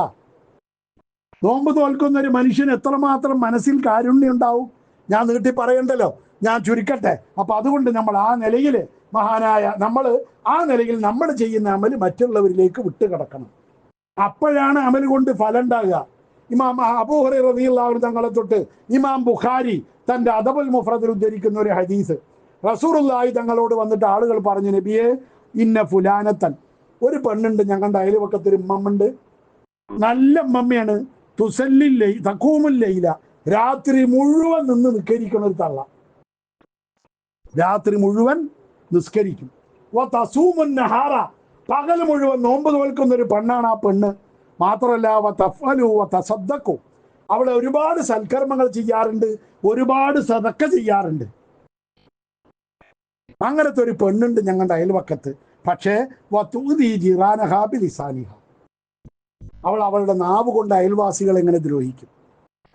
നോമ്പ് തോൽക്കുന്ന ഒരു മനുഷ്യന് എത്രമാത്രം മനസ്സിൽ കാരുണ്യം ഉണ്ടാവും? ഞാൻ നീട്ടി പറയണ്ടല്ലോ, ഞാൻ ചുരുക്കട്ടെ. അപ്പൊ അതുകൊണ്ട് നമ്മൾ ആ നിലയിൽ ആ നിലയിൽ നമ്മൾ ചെയ്യുന്ന അമല് മറ്റുള്ളവരിലേക്ക് വിട്ടുകിടക്കണം. അപ്പോഴാണ് അമൽ കൊണ്ട് ഫലം ഉണ്ടാകുക. ഇമാം അബൂ ഹുറൈറ റളിയല്ലാഹു അൻഹു തങ്ങളെ തൊട്ട് ഇമാം ബുഖാരി തന്റെ അദബുൽ മുഫ്രദിൽ ഉദ്ധരിക്കുന്ന ഒരു ഹദീസ്, റസൂലുള്ളാഹി തങ്ങളോട് വന്നിട്ട് ആളുകൾ പറഞ്ഞു, നബിയെ ഇന്ന ഫുലാനത്തൻ, ഒരു പെണ്ണുണ്ട് ഞങ്ങളുടെ അയൽവക്കത്തൊരു ഉമ്മമ്മണ്ട്, നല്ല ഉമ്മമ്മയാണ്, തഖൂമുൽ ലൈല, രാത്രി മുഴുവൻ നിന്ന് നിസ്കരിക്കുന്ന ഒരു തള്ള, രാത്രി മുഴുവൻ നിസ്കരിക്കും. വതസൂമുൻ നഹാറ, പകൽ മുഴുവൻ നോമ്പ് തോൽക്കുന്ന ഒരു പെണ്ണാണ് ആ പെണ്ണ്. മാത്രമല്ല വതഫലു വതസദ്ദഖു, അവളെ ഒരുപാട് സൽക്കർമ്മങ്ങൾ ചെയ്യാറുണ്ട്, ഒരുപാട് സദക്ക ചെയ്യാറുണ്ട്. അങ്ങനത്തെ ഒരു പെണ്ണുണ്ട് ഞങ്ങളുടെ അയൽവക്കത്ത്. പക്ഷേ വതൂദി ജിറാനഹാ ബിലിസാനിഹ, അവൾ അവളുടെ നാവ് കൊണ്ട് അയൽവാസികളെ എങ്ങനെ ദ്രോഹിക്കും.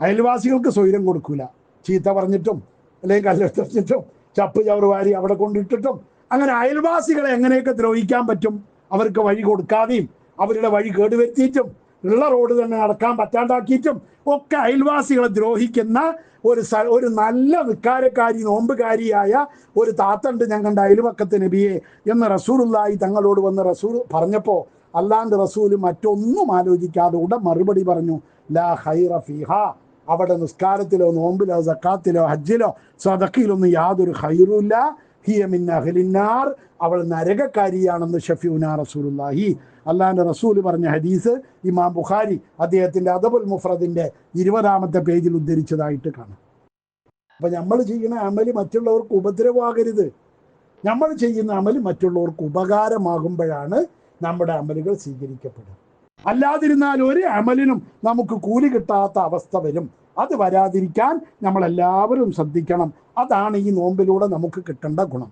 അയൽവാസികൾക്ക് സ്വൈരം കൊടുക്കൂല, ചീത്ത പറഞ്ഞിട്ടും അല്ലെങ്കിൽ കല്ലെടുത്തിട്ടും ചപ്പ് ചവറ് വാരി അവിടെ കൊണ്ടിട്ടിട്ടും. അങ്ങനെ അയൽവാസികളെ എങ്ങനെയൊക്കെ ദ്രോഹിക്കാൻ പറ്റും? അവർക്ക് വഴി കൊടുക്കാതെയും അവരുടെ വഴി കേടുവരുത്തിയിട്ടും ഉള്ള റോഡ് തന്നെ നടക്കാൻ പറ്റാണ്ടാക്കിയിട്ടും ഒക്കെ അയൽവാസികളെ ദ്രോഹിക്കുന്ന ഒരു നല്ല നിക്കാരക്കാരി നോമ്പുകാരിയായ ഒരു താത്തണ്ട് ഞങ്ങളുടെ അയൽവക്കത്ത് നബിയെ എന്ന് റസൂലുള്ളാഹി തങ്ങളോട് വന്ന് റസൂൽ പറഞ്ഞപ്പോൾ അള്ളാന്റെ റസൂല് മറ്റൊന്നും ആലോചിക്കാതെ ഉടൻ മറുപടി പറഞ്ഞു, ലാ ഖൈറ ഫീഹ, അവിടെ നിസ്കാരത്തിലോ നോമ്പിലോ സക്കാത്തിലോ ഹജ്ജിലോ സദഖയിലൊന്നും യാതൊരു ഖൈറുമില്ല. ഹിയ മിൻ അഹ്ലിന്നാർ, അവൾ നരകക്കാരിയാണെന്ന് ഷഫീഉനാ റസൂലുള്ളാഹി, അള്ളാന്റെ റസൂല് പറഞ്ഞ ഹദീസ് ഇമാം ബുഖാരി അദ്ദേഹത്തിന്റെ അദബുൽ മുഫ്രദിന്റെ 20-ാമത്തെ പേജിൽ ഉദ്ധരിച്ചതായിട്ട് കാണാം. അപ്പൊ നമ്മൾ ചെയ്യുന്ന അമല് മറ്റുള്ളവർക്ക് ഉപദ്രവമാകരുത്. നമ്മൾ ചെയ്യുന്ന അമല് മറ്റുള്ളവർക്ക് ഉപകാരമാകുമ്പോഴാണ് നമ്മുടെ അമലുകൾ സ്വീകരിക്കപ്പെടുക. അല്ലാതിരുന്നാൽ ഒരു അമലിനും നമുക്ക് കൂലി കിട്ടാത്ത അവസ്ഥ വരും. അത് വരാതിരിക്കാൻ നമ്മളെല്ലാവരും ശ്രദ്ധിക്കണം. അതാണ് ഈ നോമ്പിലൂടെ നമുക്ക് കിട്ടേണ്ട ഗുണം.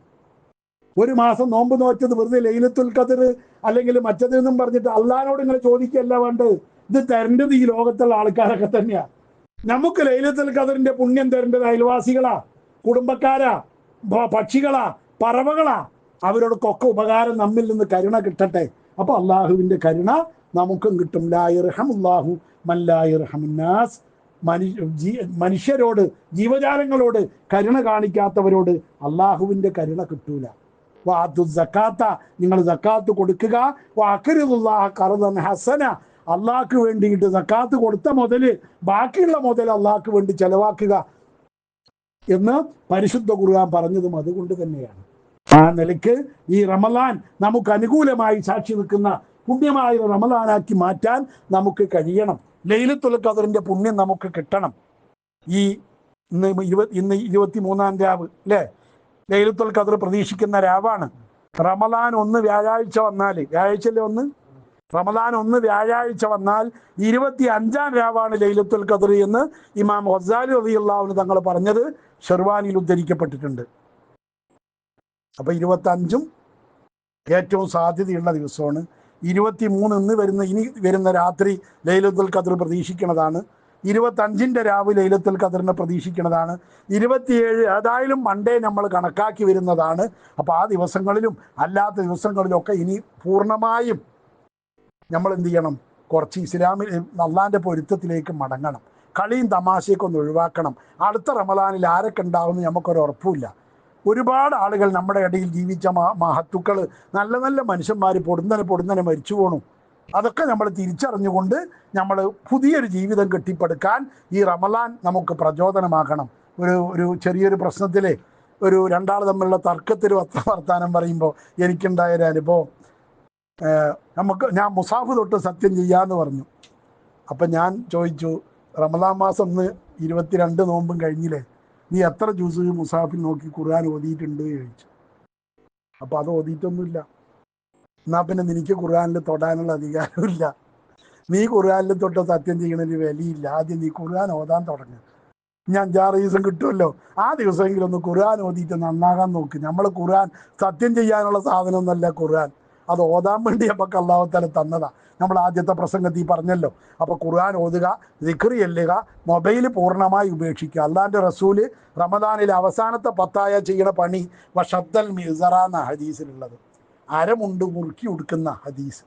ഒരു മാസം നോമ്പ് നോറ്റത് വെറുതെ ലൈലത്തുൽ ഖദർ അല്ലെങ്കിൽ മറ്റതെന്നും പറഞ്ഞിട്ട് അള്ളാഹിനോട് ഇങ്ങനെ ചോദിക്കുകയല്ല വേണ്ടത്. ഇത് തരേണ്ടത് ഈ ലോകത്തുള്ള ആൾക്കാരൊക്കെ തന്നെയാണ്. നമുക്ക് ലൈലത്തുൽ ഖദറിന്റെ പുണ്യം തരേണ്ടത് അയൽവാസികളാ, കുടുംബക്കാരാ, പക്ഷികളാ, പറവകളാ. അവരോടൊക്കെ ഉപകാരം നമ്മിൽ നിന്ന് കരുണ കിട്ടട്ടെ. അപ്പൊ അള്ളാഹുവിന്റെ കരുണ നമുക്കും കിട്ടും. ലാ യർഹമുല്ലാഹു മൻ ലാ യർഹമുന്നാസ്, മനുഷ്യരോട്, ജീവജാലങ്ങളോട് കരുണ കാണിക്കാത്തവരോട് അള്ളാഹുവിന്റെ കരുണ കിട്ടൂല. വാതു സക്കാത്ത, നിങ്ങൾ സക്കാത്ത് കൊടുക്കുക. വഅഖ്രിദുല്ലാഹ ഖർദൻ ഹസന, അള്ളാഹ്ക്ക് വേണ്ടിയിട്ട് സക്കാത്ത് കൊടുത്ത മുതല് ബാക്കിയുള്ള മുതൽ അള്ളാഹ്ക്ക് വേണ്ടി ചെലവാക്കുക എന്ന് പരിശുദ്ധ ഖുർആൻ പറഞ്ഞതും അതുകൊണ്ട് തന്നെയാണ്. ആ നിലയ്ക്ക് ഈ റമളാൻ നമുക്ക് അനുകൂലമായി സാക്ഷി നിൽക്കുന്ന പുണ്യമായ റമളാനാക്കി മാറ്റാൻ നമുക്ക് കഴിയണം. ലൈലത്തുൽ ഖദറിന്റെ പുണ്യം നമുക്ക് കിട്ടണം. ഈ ഇന്ന് 23-ാം രാവ് അല്ലേ, ലൈലത്തുൽ ഖദർ പ്രതീക്ഷിക്കുന്ന രാവാണ്. റമളാൻ 1 വ്യാഴാഴ്ച വന്നാൽ, വ്യാഴാഴ്ചയല്ലേ 1, റമളാൻ 1 വ്യാഴാഴ്ച വന്നാൽ 25-ാം രാവാണ് ലൈലത്തുൽ ഖദർ എന്ന് ഇമാം ഗസാലി റളിയല്ലാഹു അൻഹു തങ്ങൾ പറഞ്ഞത് ഷർവാനിൽ ഉദ്ധരിക്കപ്പെട്ടിട്ടുണ്ട്. അപ്പൊ 25ഉം ഏറ്റവും സാധ്യതയുള്ള ദിവസമാണ്. 23 ഇനി വരുന്ന രാത്രി ലൈലത്തുൽ ഖദർ പ്രതീക്ഷിക്കുന്നതാണ്. 25-ന്റെ രാവ് ലൈലത്തുൽ ഖദറിനെ പ്രതീക്ഷിക്കുന്നതാണ്. 27 ഏതായാലും മൺഡേ നമ്മൾ കണക്കാക്കി വരുന്നതാണ്. അപ്പോൾ ആ ദിവസങ്ങളിലും അല്ലാത്ത ദിവസങ്ങളിലൊക്കെ ഇനി പൂർണ്ണമായും നമ്മൾ എന്ത് ചെയ്യണം? കുറച്ച് ഇസ്ലാമിൽ അള്ളാന്റെ പൊരുത്തത്തിലേക്ക് മടങ്ങണം. കളിയും തമാശയൊക്കെ ഒന്ന് ഒഴിവാക്കണം. അടുത്ത റമളാനിൽ ആരൊക്കെ ഉണ്ടാവുമെന്ന് നമുക്കൊരു ഉറപ്പുമില്ല. ഒരുപാട് ആളുകൾ നമ്മുടെ ഇടയിൽ ജീവിച്ച മഹത്തുക്കൾ, നല്ല നല്ല മനുഷ്യന്മാർ പൊടുന്നനെ മരിച്ചു പോണു. അതൊക്കെ നമ്മൾ തിരിച്ചറിഞ്ഞുകൊണ്ട് നമ്മൾ പുതിയൊരു ജീവിതം കെട്ടിപ്പടുക്കാൻ ഈ റമളാൻ നമുക്ക് പ്രചോദനമാക്കണം. ഒരു ചെറിയൊരു പ്രശ്നത്തിൽ ഒരു രണ്ടാൾ തമ്മിലുള്ള തർക്കത്തിൽ വർത്താനം പറയുമ്പോൾ എനിക്കുണ്ടായൊരു അനുഭവം, ഞാൻ മുസാഫ് തൊട്ട് സത്യം ചെയ്യാമെന്ന് പറഞ്ഞു. അപ്പം ഞാൻ ചോദിച്ചു, റമളാൻ മാസം 22 നോമ്പും കഴിഞ്ഞില്ലേ, നീ എത്ര ജ്യൂസ് മുസാഫിൽ നോക്കി ഖുർആൻ ഓതിയിട്ടുണ്ട് ചോദിച്ചു. അപ്പോൾ അത് ഓതിയിട്ടൊന്നുമില്ല. എന്നാൽ പിന്നെ നിനക്ക് ഖുർആനിൽ തൊടാനുള്ള അധികാരമില്ല. നീ ഖുർആനിൽ തൊട്ട് സത്യം ചെയ്യണതിന് വിലയില്ല. ആദ്യം നീ ഖുർആൻ ഓതാൻ തുടങ്ങുക. ഇനി 5-6 ദിവസം കിട്ടുമല്ലോ, ആ ദിവസമെങ്കിലും ഒന്ന് ഖുർആൻ ഓതിയിട്ട് നന്നാകാൻ നോക്ക്. നമ്മൾ ഖുർആൻ സത്യം ചെയ്യാനുള്ള സാധനമൊന്നുമല്ല ഖുർആൻ, അത് ഓതാൻ വേണ്ടി നമുക്ക് അല്ലാഹു തആല തന്നതാ. നമ്മൾ ആദ്യത്തെ പ്രസംഗത്തിൽ പറഞ്ഞല്ലോ. അപ്പോൾ ഖുർആൻ ഓതുക, ദിക്ർ ചെല്ലുക, മൊബൈൽ പൂർണ്ണമായി ഉപേക്ഷിക്കുക. അള്ളാന്റെ റസൂല് റമദാനിലെ അവസാനത്തെ 10 ചെയ്യണ പണി വഷദ്ദൽ മിസ്റ എന്ന ഹദീസിലുള്ളത്, അരമുണ്ട് മുറുക്കി ഉടുക്കുന്ന ഹദീസ്.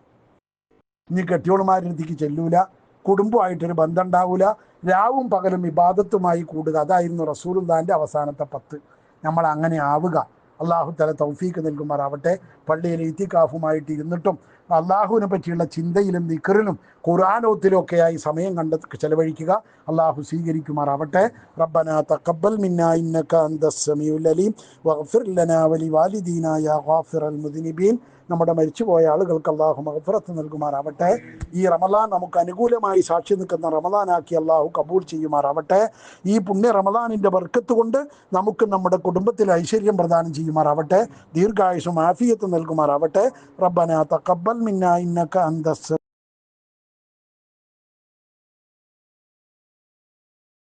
ഇനി കെട്ടിയോളുമാരെടുത്തേക്ക് ചെല്ലൂല, കുടുംബമായിട്ടൊരു ബന്ധം ഉണ്ടാവൂല, രാവും പകലും ഇബാദത്തുമായി കൂടുക. അതായിരുന്നു റസൂലുള്ളാഹിന്റെ അവസാനത്തെ 10. നമ്മൾ അങ്ങനെ ആവുക. അള്ളാഹു തആല തൗഫീക്ക് നൽകുമാറാവട്ടെ. പള്ളിയിൽ ഇത്തികാഫുമായിട്ട് ഇരുന്നിട്ടും അള്ളാഹുവിനെ പറ്റിയുള്ള ചിന്തയിലും ദിക്റിലും ഖുർആനോത്തിലും ഒക്കെയായി സമയം ചെലവഴിക്കുക. അള്ളാഹു സ്വീകരിക്കുമാറാവട്ടെ. റബ്ബനാ തഖബ്ബൽ മിന്നാ ഇന്നക അൻതസ് സമീഉൽ അലീം വഗ്ഫിർ ലനാ വലിവാലിദീനാ യാ ഗാഫിറൽ മുദ്നിബീൻ. നമ്മുടെ മരിച്ചുപോയ ആളുകൾക്ക് അള്ളാഹു മഗ്ഫിറത്ത് നൽകുമാറാവട്ടെ. ഈ റമളാൻ നമുക്ക് അനുകൂലമായി സാക്ഷി നിൽക്കുന്ന റമളാനാക്കി അള്ളാഹു കബൂൽ ചെയ്യുമാറാവട്ടെ. ഈ പുണ്യ റമളാനിൻ്റെ ബർക്കത്ത് കൊണ്ട് നമുക്ക് നമ്മുടെ കുടുംബത്തിൽ ഐശ്വര്യം പ്രദാനം ചെയ്യുമാറാവട്ടെ. ദീർഘായുസ്സും ആഫിയത്ത് നൽകുമാറാവട്ടെ. റബ്ബനാ തഖബ്ബൽ മിന്നാ ഇന്നക അൻതസ്